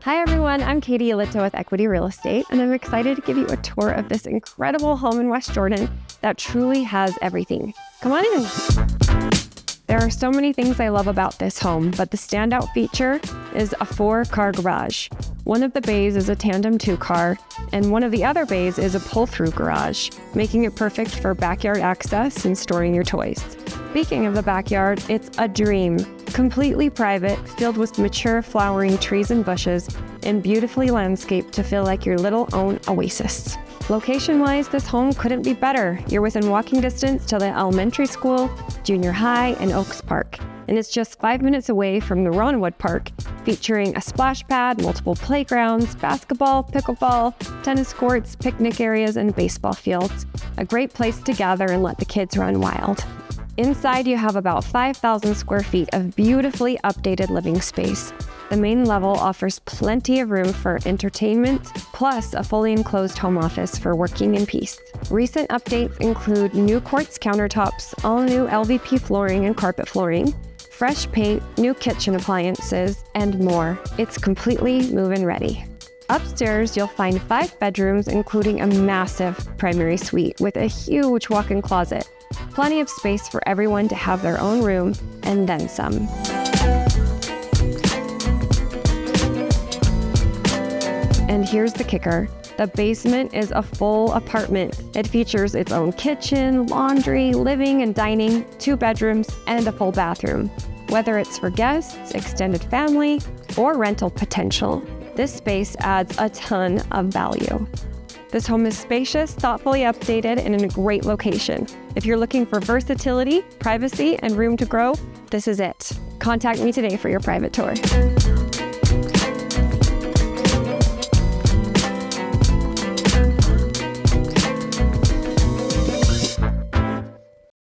Hi everyone, I'm Katie Alito with Equity Real Estate, and I'm excited to give you a tour of this incredible home in West Jordan that truly has everything. Come on in. There are so many things I love about this home, but the standout feature is a 4-car garage. One of the bays is a tandem 2-car, and one of the other bays is a pull-through garage, making it perfect for backyard access and storing your toys. Speaking of the backyard, it's a dream. Completely private, filled with mature flowering trees and bushes, and beautifully landscaped to feel like your little own oasis. Location-wise, this home couldn't be better. You're within walking distance to the elementary school, junior high, and Oaks Park. And it's just 5 minutes away from the Ronwood Park, featuring a splash pad, multiple playgrounds, basketball, pickleball, tennis courts, picnic areas, and baseball fields. A great place to gather and let the kids run wild. Inside, you have about 5,000 square feet of beautifully updated living space. The main level offers plenty of room for entertainment, plus a fully enclosed home office for working in peace. Recent updates include new quartz countertops, all new LVP flooring and carpet flooring, fresh paint, new kitchen appliances, and more. It's completely move-in ready. Upstairs, you'll find 5 bedrooms, including a massive primary suite with a huge walk-in closet. Plenty of space for everyone to have their own room, and then some. And here's the kicker. The basement is a full apartment. It features its own kitchen, laundry, living and dining, 2 bedrooms, and a full bathroom. Whether it's for guests, extended family, or rental potential, this space adds a ton of value. This home is spacious, thoughtfully updated, and in a great location. If you're looking for versatility, privacy, and room to grow, this is it. Contact me today for your private tour.